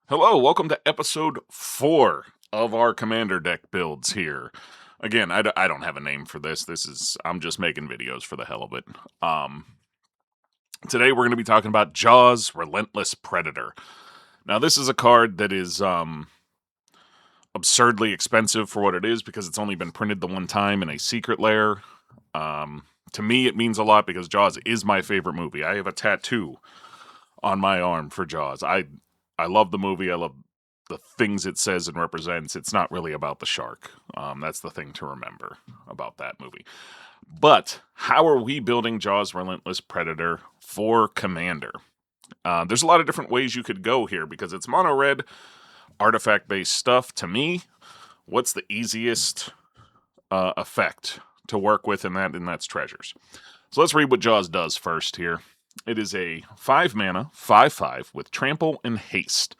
Hello, welcome to episode 4 of our Commander deck builds here. Again, I don't have a name for this. I'm just making videos for the hell of it. Today we're going to be talking about Jaws Relentless Predator. Now, this is a card that is absurdly expensive for what it is because it's only been printed the one time in a secret lair. To me, it means a lot because Jaws is my favorite movie. I have a tattoo on my arm for Jaws. I love the movie. I love the things it says and represents. It's not really about the shark. That's the thing to remember about that movie. But how are we building Jaws Relentless Predator for Commander? There's a lot of different ways you could go here because it's mono red, artifact based stuff. To me, what's the easiest effect to work with, and that's treasures. So let's read what Jaws does first here. It is a 5 mana, 5/5 with trample and haste.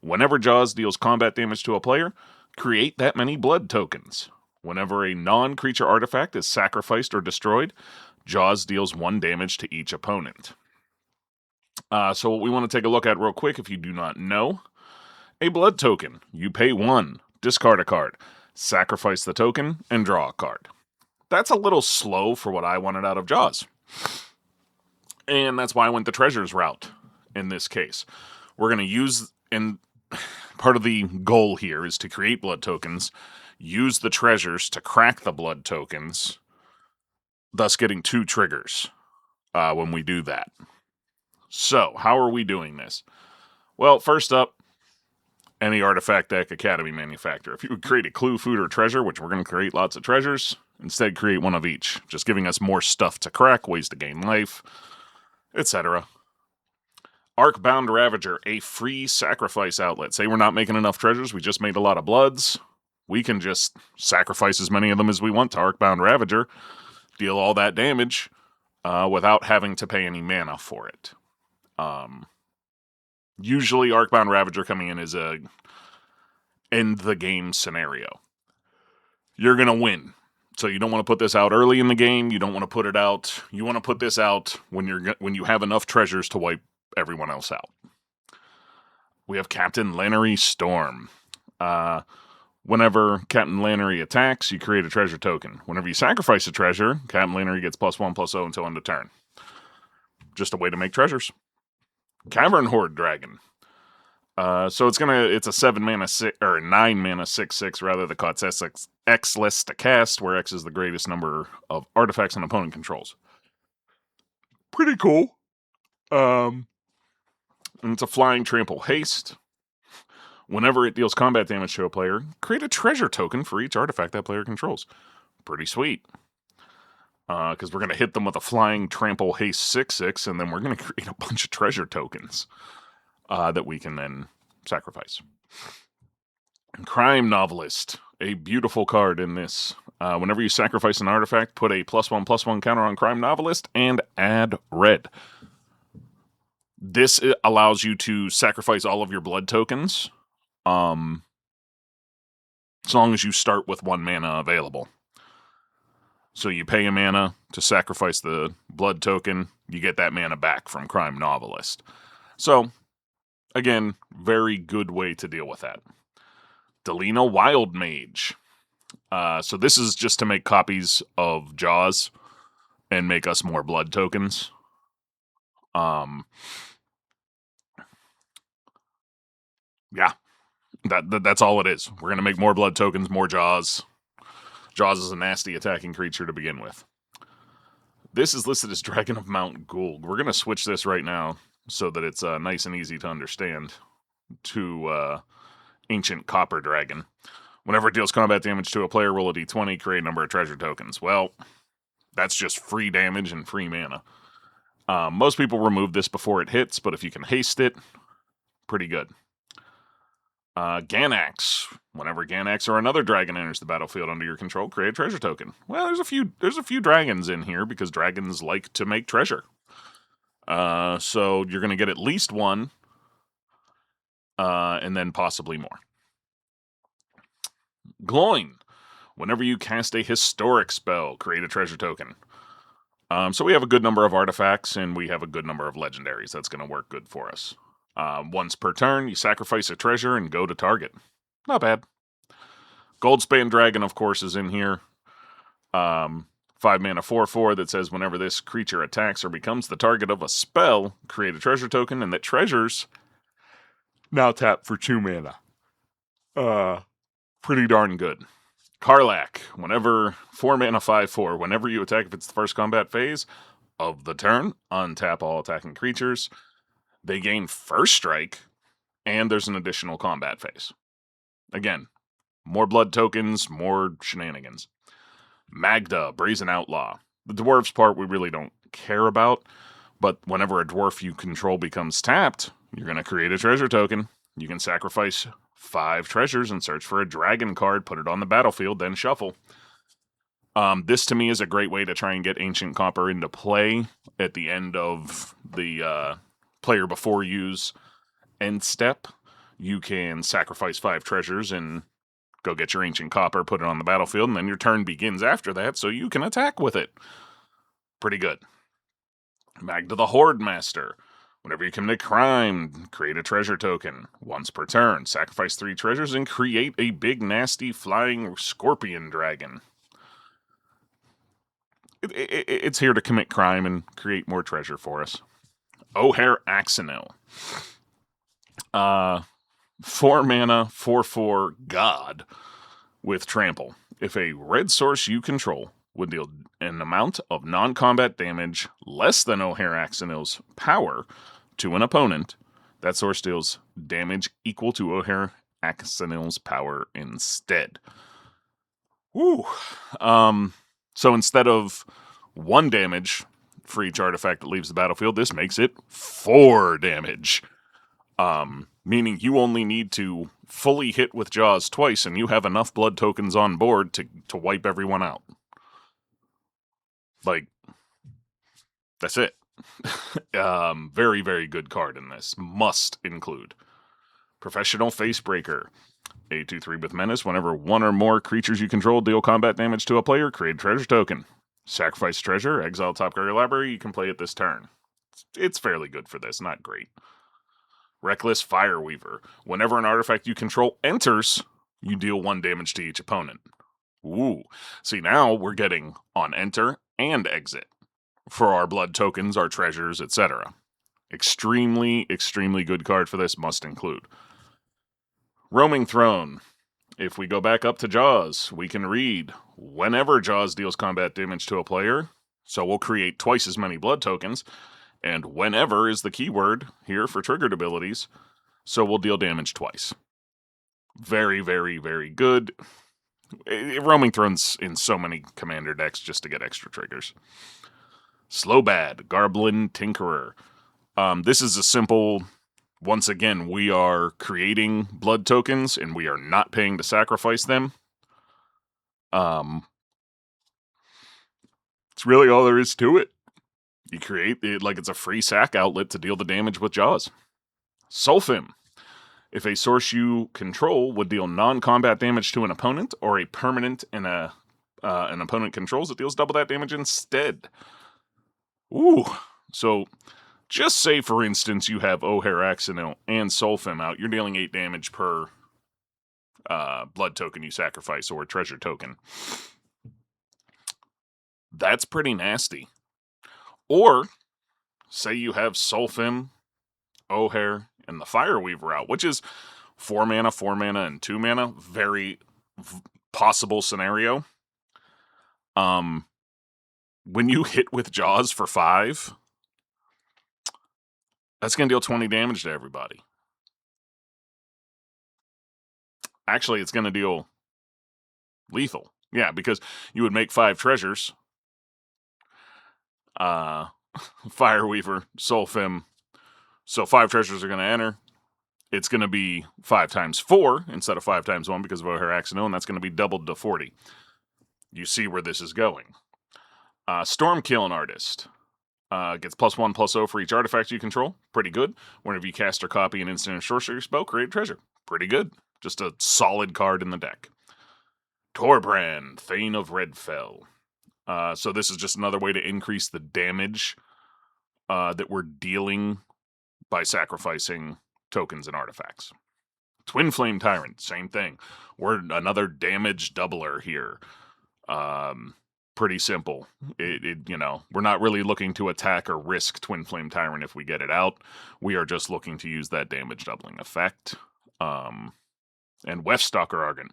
Whenever Jaws deals combat damage to a player, create that many blood tokens. Whenever a non-creature artifact is sacrificed or destroyed, Jaws deals 1 damage to each opponent. So what we want to take a look at real quick, if you do not know, a blood token. You pay 1, discard a card, sacrifice the token, and draw a card. That's a little slow for what I wanted out of Jaws. And that's why I went the treasures route in this case. We're going to use, and part of the goal here is to create blood tokens, use the treasures to crack the blood tokens, thus getting 2 triggers when we do that. So, how are we doing this? Well, first up, any artifact deck Academy manufacturer. If you would create a clue, food, or treasure, which we're going to create lots of treasures, instead create one of each, just giving us more stuff to crack, ways to gain life, etc. Arcbound Ravager, a free sacrifice outlet. Say we're not making enough treasures, we just made a lot of bloods. We can just sacrifice as many of them as we want to Arcbound Ravager, deal all that damage without having to pay any mana for it. Usually Arcbound Ravager coming in is a end the game scenario. You're going to win. So you don't want to put this out early in the game. You don't want to put it out. You want to put this out when you have enough treasures to wipe everyone else out. We have Captain Lannery Storm. Whenever Captain Lannery attacks, you create a treasure token. Whenever you sacrifice a treasure, Captain Lannery gets +1/+0 until end of turn. Just a way to make treasures. Cavern Horde Dragon. So it's a 7 mana 6 or 9 mana 6/6 rather that costs X less to cast, where X is the greatest number of artifacts an opponent controls. Pretty cool. And it's a flying trample haste. Whenever it deals combat damage to a player, create a treasure token for each artifact that player controls. Pretty sweet. Because we're going to hit them with a flying trample haste 6/6, and then we're going to create a bunch of treasure tokens that we can then sacrifice. Crime Novelist, a beautiful card in this. Whenever you sacrifice an artifact, put a +1/+1 counter on Crime Novelist and add red. This allows you to sacrifice all of your blood tokens, as long as you start with 1 mana available. So you pay a mana to sacrifice the blood token, you get that mana back from Crime Novelist. So, again, very good way to deal with that. Delina Wild Mage. So this is just to make copies of Jaws and make us more blood tokens. Yeah, that's all it is. We're going to make more blood tokens, more Jaws. Jaws is a nasty attacking creature to begin with. This is listed as Dragon of Mount Gould. We're going to switch this right now so that it's nice and easy to understand to Ancient Copper Dragon. Whenever it deals combat damage to a player, roll a d20, create a number of treasure tokens. Well, that's just free damage and free mana. Most people remove this before it hits, but if you can haste it, pretty good. Ganax. Whenever Ganax or another dragon enters the battlefield under your control, create a treasure token. Well, there's a few dragons in here because dragons like to make treasure. So you're going to get at least 1, and then possibly more. Gloin. Whenever you cast a historic spell, create a treasure token. So we have a good number of artifacts, and we have a good number of legendaries. That's going to work good for us. Once per turn, you sacrifice a treasure and go to target. Not bad. Goldspan Dragon, of course, is in here. 5 mana 4/4 that says whenever this creature attacks or becomes the target of a spell, create a treasure token, and that treasures now tap for 2 mana. Pretty darn good. Karlach, whenever 4 mana 5/4, whenever you attack, if it's the first combat phase of the turn, untap all attacking creatures. They gain first strike, and there's an additional combat phase. Again, more blood tokens, more shenanigans. Magda, Brazen Outlaw. The dwarves part we really don't care about, but whenever a dwarf you control becomes tapped, you're going to create a treasure token. You can sacrifice 5 treasures and search for a dragon card, put it on the battlefield, then shuffle. This to me is a great way to try and get Ancient Copper into play at the end of the player before use end step. You can sacrifice 5 treasures and go get your Ancient Copper, put it on the battlefield, and then your turn begins after that, so you can attack with it. Pretty good. Magda the Horde Master. Whenever you commit a crime, create a treasure token. Once per turn, sacrifice 3 treasures and create a big, nasty, flying scorpion dragon. It's here to commit crime and create more treasure for us. Ohair Axonil. 4 mana, 4/4 God with trample. If a red source you control would deal an amount of non-combat damage less than Ohair Axonil's power to an opponent, that source deals damage equal to Ohair Axonil's power instead. Woo. So instead of 1 damage for each artifact that leaves the battlefield, this makes it 4 damage. Meaning you only need to fully hit with Jaws twice and you have enough blood tokens on board to wipe everyone out. Like, that's it. Very, very good card in this. Must include. Professional Facebreaker. A 2/3 with Menace. Whenever 1 or more creatures you control deal combat damage to a player, create a treasure token. Sacrifice treasure, exile top card of your library, you can play it this turn. It's fairly good for this, not great. Reckless Fireweaver. Whenever an artifact you control enters, you deal 1 damage to each opponent. Ooh. See, now we're getting on enter and exit for our blood tokens, our treasures, etc. Extremely, extremely good card for this, must include. Roaming Throne. If we go back up to Jaws, we can read, whenever Jaws deals combat damage to a player, so we'll create twice as many blood tokens, and whenever is the keyword here for triggered abilities, so we'll deal damage twice. Very, very, very good. Roaming Throne's in so many commander decks just to get extra triggers. Slowbad, Garblin Tinkerer. This is a simple, once again, we are creating blood tokens and we are not paying to sacrifice them. It's really all there is to it. You create it like it's a free sack outlet to deal the damage with Jaws. Sulfim. If a source you control would deal non-combat damage to an opponent or a permanent in an opponent controls, it deals double that damage instead. Ooh. So, just say, for instance, you have Ohair Axonil and Sulfim out. You're dealing 8 damage per blood token you sacrifice or treasure token. That's pretty nasty. Or, say you have Sulfim, Ohair, and the Fireweaver out, which is 4 mana, 4 mana, and 2 mana. Very possible scenario. When you hit with Jaws for 5, that's going to deal 20 damage to everybody. Actually, it's going to deal lethal. Yeah, because you would make 5 treasures. Fireweaver, Sulfim. So 5 treasures are going to enter. It's going to be 5 times 4 instead of 5 times 1 because of Ohair Axonil, and that's going to be doubled to 40. You see where this is going. Stormkiln Artist. Gets +1/+0 for each artifact you control. Pretty good. Whenever you cast or copy an instant or sorcery spell, create a treasure. Pretty good. Just a solid card in the deck. Torbrand, Thane of Redfell. So this is just another way to increase the damage that we're dealing by sacrificing tokens and artifacts. Twin Flame Tyrant, same thing. We're another damage doubler here. Pretty simple. We're not really looking to attack or risk Twin Flame Tyrant if we get it out. We are just looking to use that damage doubling effect. And Weftstalker Argon.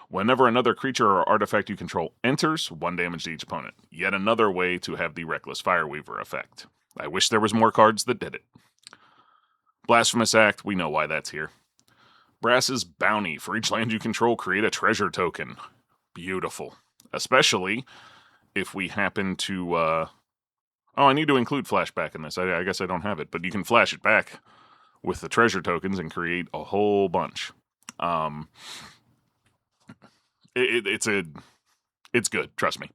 Whenever another creature or artifact you control enters, 1 damage to each opponent. Yet another way to have the Reckless Fireweaver effect. I wish there was more cards that did it. Blasphemous Act, we know why that's here. Brass's Bounty. For each land you control, create a treasure token. Beautiful. Especially if we happen to... I need to include flashback in this. I guess I don't have it, but you can flash it back with the treasure tokens and create a whole bunch. It's good, trust me.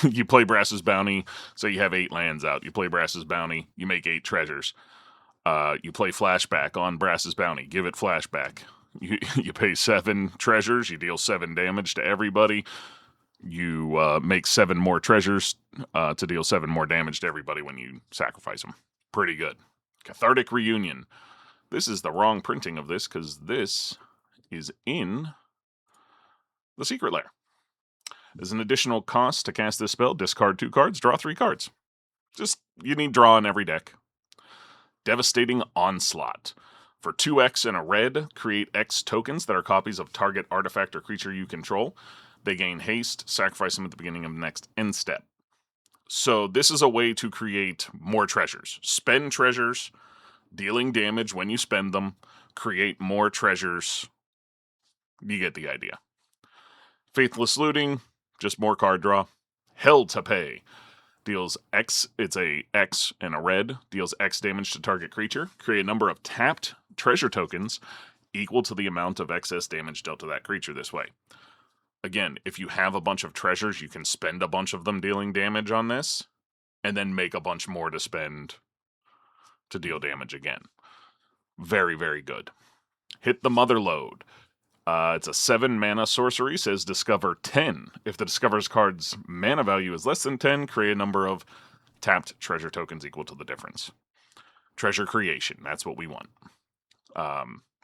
You play Brass's Bounty, so you have 8 lands out. You play Brass's Bounty, you make 8 treasures. You play Flashback on Brass's Bounty, give it Flashback. You pay 7 treasures, you deal 7 damage to everybody. You make 7 more treasures to deal 7 more damage to everybody when you sacrifice them. Pretty good. Cathartic Reunion. This is the wrong printing of this, because this is in the Secret Lair. There's an additional cost to cast this spell. Discard 2 cards, draw 3 cards. You need draw in every deck. Devastating Onslaught. For 2x and a red, create X tokens that are copies of target artifact or creature you control. They gain haste, sacrifice them at the beginning of the next end step. So this is a way to create more treasures. Spend treasures, dealing damage when you spend them, create more treasures. You get the idea. Faithless Looting, just more card draw. Hell to Pay. Deals X, it's a X and a red, deals X damage to target creature. Create a number of tapped treasure tokens equal to the amount of excess damage dealt to that creature this way. Again, if you have a bunch of treasures, you can spend a bunch of them dealing damage on this, and then make a bunch more to spend to deal damage again. Very, very good. Hit the Mother Lode. It's a 7 mana sorcery, says discover 10. If the discover's card's mana value is less than 10, create a number of tapped treasure tokens equal to the difference. Treasure creation, that's what we want.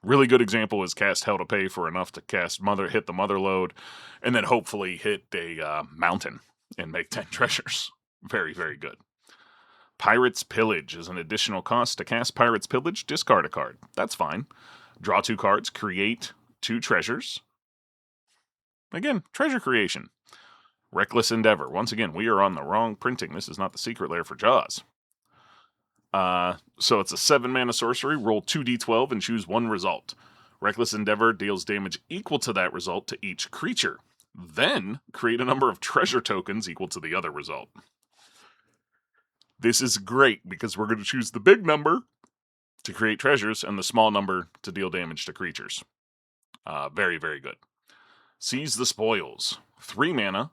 Really good example is cast Hell to Pay for enough to hit the Mother Lode, and then hopefully hit a mountain and make 10 treasures. Very, very good. Pirate's Pillage is an additional cost to cast Pirate's Pillage, discard a card. That's fine. Draw 2 cards, create 2 treasures. Again, treasure creation. Reckless Endeavor. Once again, we are on the wrong printing. This is not the Secret Lair for Jaws. So it's a 7 mana sorcery. Roll 2d12 and choose 1 result. Reckless Endeavor deals damage equal to that result to each creature. Then create a number of treasure tokens equal to the other result. This is great because we're going to choose the big number to create treasures and the small number to deal damage to creatures. Very, very good. Seize the Spoils. 3 mana.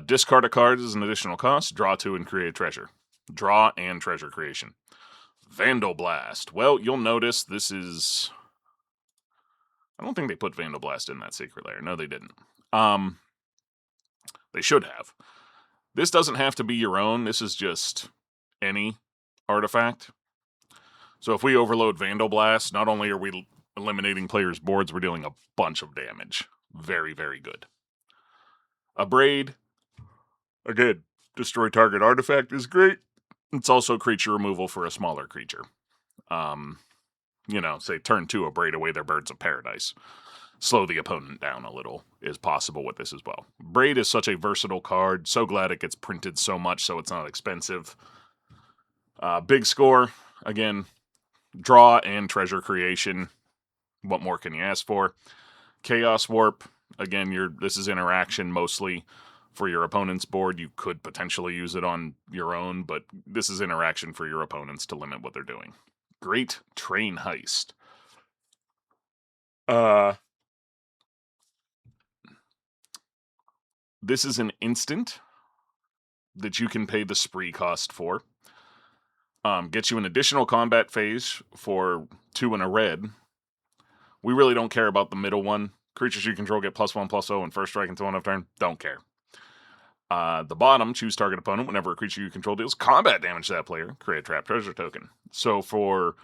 Discard a card as an additional cost. Draw 2 and create a treasure. Draw and treasure creation. Vandal Blast. Well, you'll notice this is... I don't think they put Vandal Blast in that Secret Lair. No, they didn't. They should have. This doesn't have to be your own. This is just any artifact. So if we overload Vandal Blast, not only are we eliminating players' boards, we're dealing a bunch of damage. Very, very good. Abrade. Again, destroy target artifact is great. It's also creature removal for a smaller creature. Say turn 2, Abrade away their Birds of Paradise. Slow the opponent down a little is possible with this as well. Braid is such a versatile card. So glad it gets printed so much so it's not expensive. Big score. Again, draw and treasure creation. What more can you ask for? Chaos Warp. Again, this is interaction mostly for your opponent's board. You could potentially use it on your own, but this is interaction for your opponents to limit what they're doing. Great Train Heist. This is an instant that you can pay the spree cost for. Gets you an additional combat phase for 2 and a red. We really don't care about the middle one. Creatures you control get +1/+0 and first strike until end of turn. Don't care. The bottom, choose target opponent. Whenever a creature you control deals combat damage to that player, create a trap treasure token. So for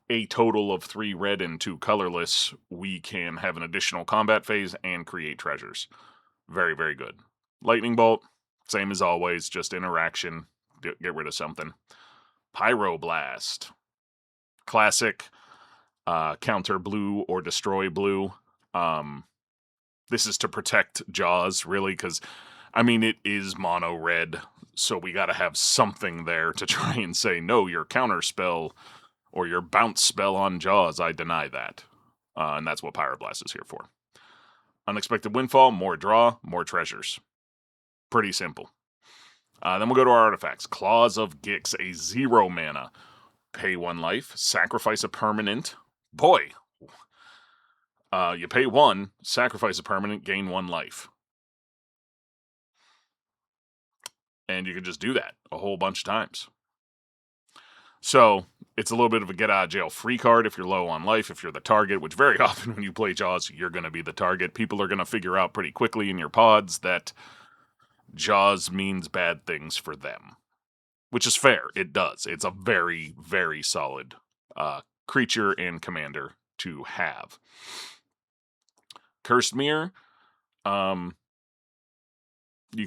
a total of 3 red and 2 colorless, we can have an additional combat phase and create treasures. Very, very good. Lightning Bolt, same as always, just interaction. Get rid of something. Pyroblast. Classic. Counter blue or destroy blue. This is to protect Jaws, really, because, I mean, it is mono red, so we gotta have something there to try and say, no, your counter spell or your bounce spell on Jaws, I deny that. And that's what Pyroblast is here for. Unexpected Windfall, more draw, more treasures. Pretty simple. Then we'll go to our artifacts. Claws of Gix, a 0 mana. Pay 1 life, sacrifice a permanent. Boy! You pay 1, sacrifice a permanent, gain 1 life. And you can just do that a whole bunch of times. So, it's a little bit of a get-out-of-jail-free card if you're low on life, if you're the target, which very often when you play Jaws, you're going to be the target. People are going to figure out pretty quickly in your pods that Jaws means bad things for them. Which is fair, it does. It's a very, very solid creature and commander to have. Cursed Mirror, you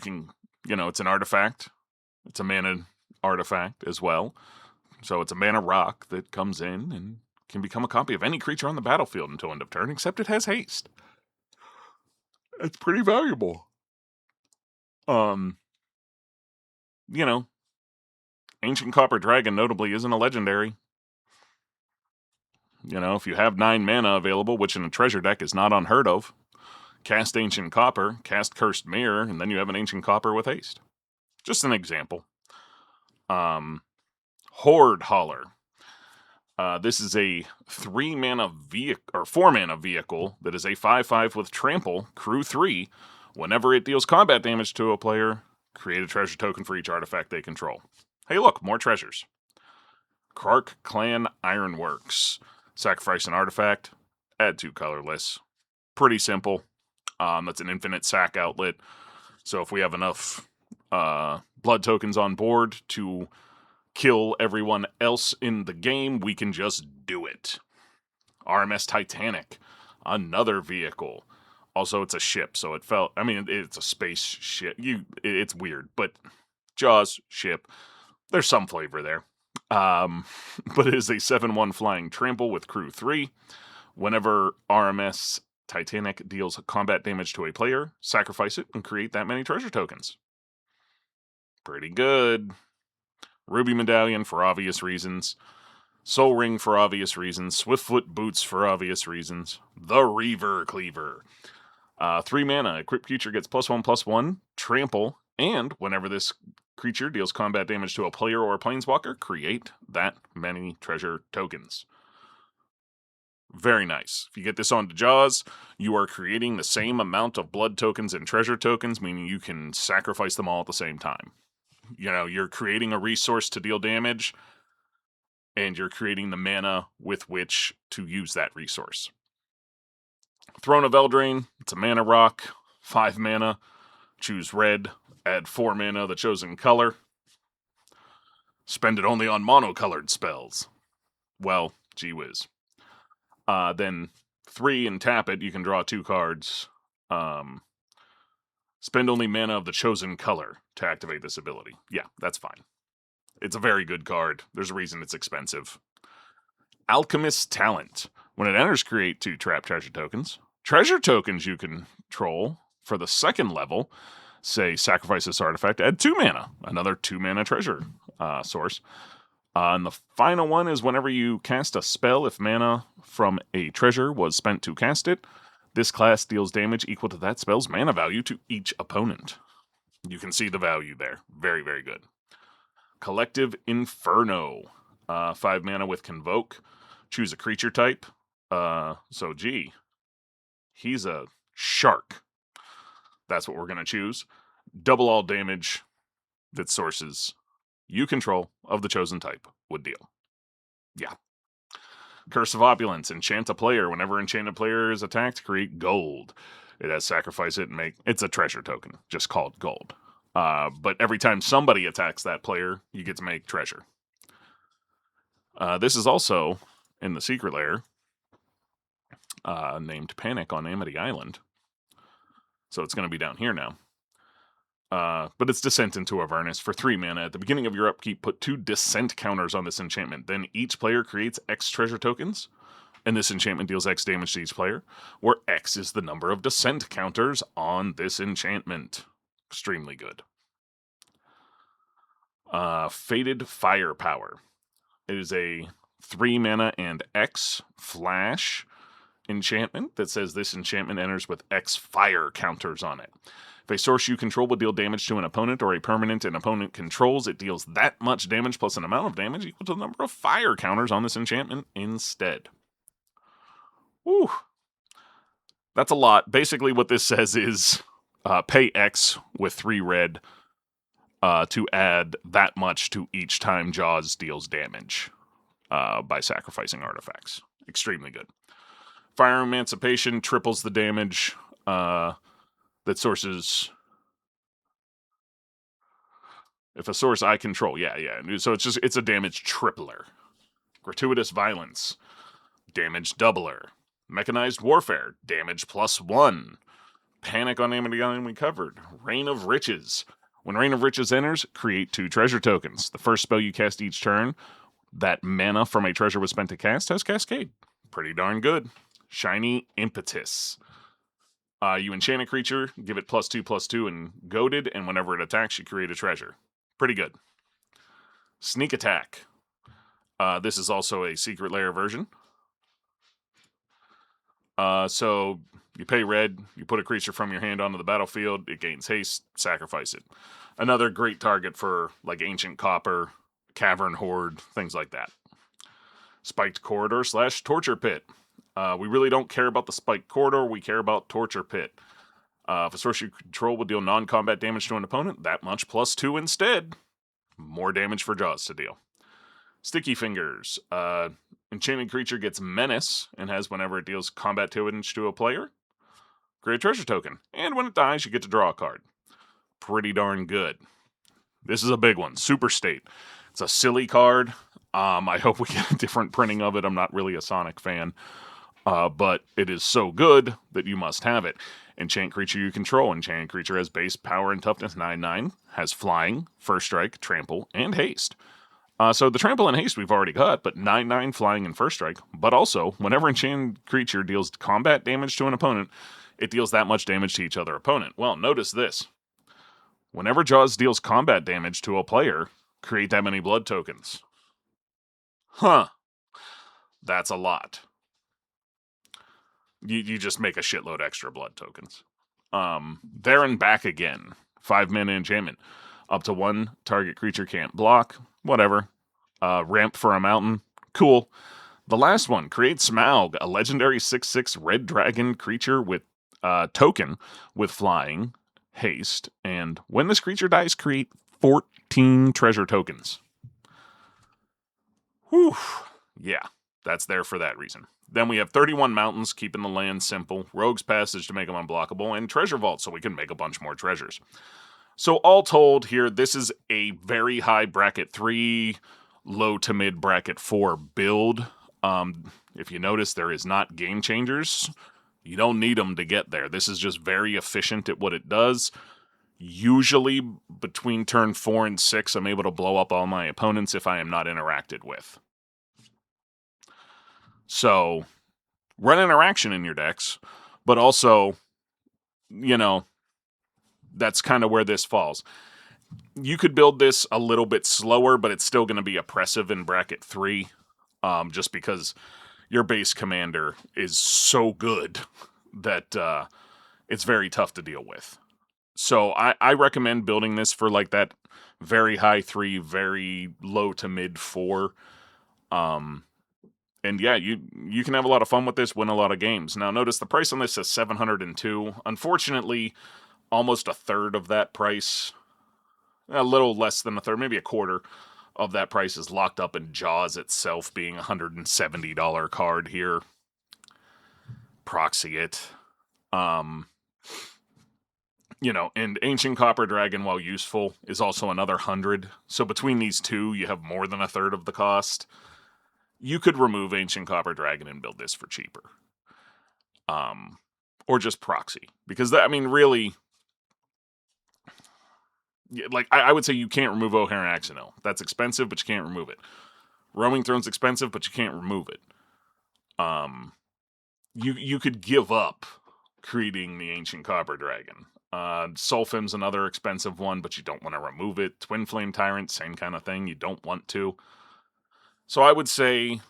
can, it's an artifact. It's a mana artifact as well. So it's a mana rock that comes in and can become a copy of any creature on the battlefield until end of turn, except it has haste. It's pretty valuable. Ancient Copper Dragon notably isn't a legendary. If you have 9 mana available, which in a treasure deck is not unheard of, cast Ancient Copper, cast Cursed Mirror, and then you have an Ancient Copper with haste. Just an example. Horde Hauler. This is a 4 mana vehicle that is a 5/5 with trample, crew 3. Whenever it deals combat damage to a player, create a treasure token for each artifact they control. Hey, look, more treasures. Krark Clan Ironworks. Sacrifice an artifact, add 2 colorless. Pretty simple. That's an infinite sack outlet. So if we have enough blood tokens on board to kill everyone else in the game, we can just do it. RMS Titanic, another vehicle. Also, it's a ship, so it's a space ship. It's weird, but Jaws, ship. There's some flavor there. But it is a 7/1 flying trample with crew 3. Whenever RMS Titanic deals combat damage to a player, sacrifice it and create that many treasure tokens. Pretty good. Ruby Medallion for obvious reasons. Soul Ring for obvious reasons. Swiftfoot Boots for obvious reasons. The Reaver Cleaver. 3 mana. Equipped creature gets +1/+1, trample, and whenever this creature deals combat damage to a player or a planeswalker, create that many treasure tokens. Very nice. If you get this onto Jaws, you are creating the same amount of blood tokens and treasure tokens, meaning you can sacrifice them all at the same time. You're creating a resource to deal damage, and you're creating the mana with which to use that resource. Throne of Eldraine, it's a mana rock, 5 mana, choose red, add 4 mana, the chosen color. Spend it only on monocolored spells. Well, gee whiz. Then 3 and tap it, you can draw 2 cards. Spend only mana of the chosen color to activate this ability. Yeah, that's fine. It's a very good card. There's a reason it's expensive. Alchemist's Talent. When it enters, create 2 trap treasure tokens. Treasure tokens you control for the second level, say sacrifice this artifact, add 2 mana. Another 2 mana treasure source. And the final one is whenever you cast a spell, if mana from a treasure was spent to cast it, this class deals damage equal to that spell's mana value to each opponent. You can see the value there. Very, very good. Collective Inferno. 5 mana with Convoke. Choose a creature type. He's a shark. That's what we're going to choose. Double all damage that sources you control of the chosen type would deal. Yeah. Curse of Opulence. Enchant a player. Whenever enchanted player is attacked, create gold. It has sacrifice it and it's a treasure token, just called gold. But every time somebody attacks that player, you get to make treasure. This is also in the secret lair, named Panic on Amity Island. So it's going to be down here now. But it's Descent into Avernus for 3 mana. At the beginning of your upkeep, put 2 Descent counters on this enchantment. Then each player creates X treasure tokens, and this enchantment deals X damage to each player, where X is the number of Descent counters on this enchantment. Extremely good. Fated Firepower. It is a 3 mana and X flash enchantment that says this enchantment enters with X fire counters on it. If a source you control will deal damage to an opponent or a permanent an opponent controls, it deals that much damage plus an amount of damage equal to the number of fire counters on this enchantment instead. Whew. That's a lot. Basically what this says is pay X with 3 red to add that much to each time Jaws deals damage by sacrificing artifacts. Extremely good. Fire Emancipation triples the damage that sources. If a source I control, yeah. So it's a damage tripler. Gratuitous Violence, damage doubler. Mechanized Warfare, damage +1. Panic on Amity Island we covered. Reign of Riches. When Reign of Riches enters, create 2 treasure tokens. The first spell you cast each turn, that mana from a treasure was spent to cast, has Cascade. Pretty darn good. Shiny Impetus. You enchant a creature, give it +2/+2 and goaded, and whenever it attacks, you create a treasure. Pretty good. Sneak Attack. This is also a secret lair version. So you pay red, you put a creature from your hand onto the battlefield, it gains haste, sacrifice it. Another great target for like Ancient Copper, Cavern Horde, things like that. Spiked Corridor / Torture Pit. We really don't care about the Spiked Corridor, we care about Torture Pit. If a source you control will deal non-combat damage to an opponent, that much +2 instead. More damage for Jaws to deal. Sticky Fingers. Enchanted creature gets Menace and has whenever it deals combat damage to a player, create a treasure token. And when it dies, you get to draw a card. Pretty darn good. This is a big one. Super State. It's a silly card. I hope we get a different printing of it. I'm not really a Sonic fan. But it is so good that you must have it. Enchant creature you control. Enchanted creature has base power and toughness 9/9, has flying, first strike, trample, and haste. So the trample and haste we've already got, but 9/9 flying and first strike. But also, whenever enchanted creature deals combat damage to an opponent, it deals that much damage to each other opponent. Well, notice this. Whenever Jaws deals combat damage to a player, create that many blood tokens. Huh. That's a lot. You just make a shitload extra blood tokens. There and Back Again. 5 mana enchantment. Up to 1 target creature can't block. Whatever. Ramp for a mountain. Cool. The last one. Create Smaug, a legendary 6/6 red dragon creature with token with flying, haste, and when this creature dies, create 14 treasure tokens. Whew. Yeah, that's there for that reason. Then we have 31 mountains, keeping the land simple, Rogue's Passage to make them unblockable, and Treasure Vault so we can make a bunch more treasures. So all told here, this is a very high bracket 3, low to mid bracket 4 build. If you notice, there is not game changers. You don't need them to get there. This is just very efficient at what it does. Usually between turn 4 and 6, I'm able to blow up all my opponents if I am not interacted with. So, run interaction in your decks, but also, that's kind of where this falls. You could build this a little bit slower, but it's still going to be oppressive in bracket 3, just because your base commander is so good that it's very tough to deal with. So I recommend building this for like that very high 3, very low to mid 4. And yeah, you can have a lot of fun with this, win a lot of games. Now notice the price on this is $702. Unfortunately, almost a third of that price, a little less than a third, maybe a quarter of that price is locked up in Jaws itself being a $170 card here. Proxy it. And Ancient Copper Dragon, while useful, is also another 100. So between these two, you have more than a third of the cost. You could remove Ancient Copper Dragon and build this for cheaper. Or just proxy. Because, really, like, I would say you can't remove O'Hare and Axonil. That's expensive, but you can't remove it. Roaming Throne's expensive, but you can't remove it. You could give up creating the Ancient Copper Dragon. Sulfim's another expensive one, but you don't want to remove it. Twin Flame Tyrant, same kind of thing. You don't want to. So I would say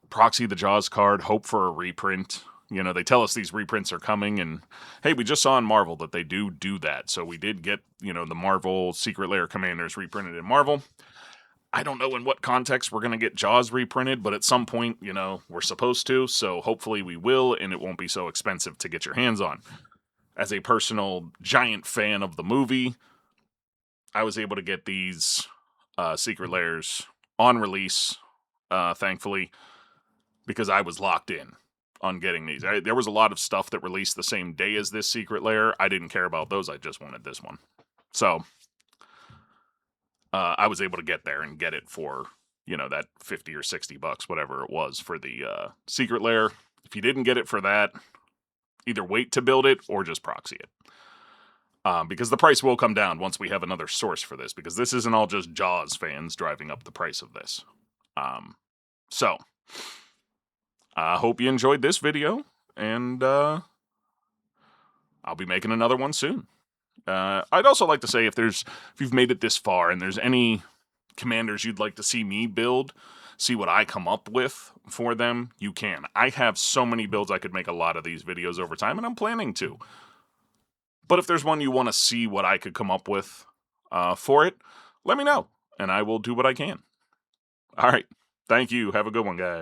proxy the Jaws card, hope for a reprint. They tell us these reprints are coming, and hey, we just saw in Marvel that they do that. So we did get, the Marvel Secret Lair Commanders reprinted in Marvel. I don't know in what context we're going to get Jaws reprinted, but at some point, we're supposed to. So hopefully we will, and it won't be so expensive to get your hands on. As a personal giant fan of the movie, I was able to get these Secret Lairs on release, thankfully, because I was locked in on getting these. There was a lot of stuff that released the same day as this Secret Lair. I didn't care about those. I just wanted this one. So I was able to get there and get it for, that $50 or $60, whatever it was for the Secret Lair. If you didn't get it for that, either wait to build it or just proxy it. Because the price will come down once we have another source for this, because this isn't all just Jaws fans driving up the price of this. So I hope you enjoyed this video, and I'll be making another one soon. I'd also like to say, if you've made it this far and there's any commanders you'd like to see me build, see what I come up with for them, you can. I have so many builds, I could make a lot of these videos over time, and I'm planning to. But if there's one you want to see what I could come up with for it, let me know, and I will do what I can. All right. Thank you. Have a good one, guys.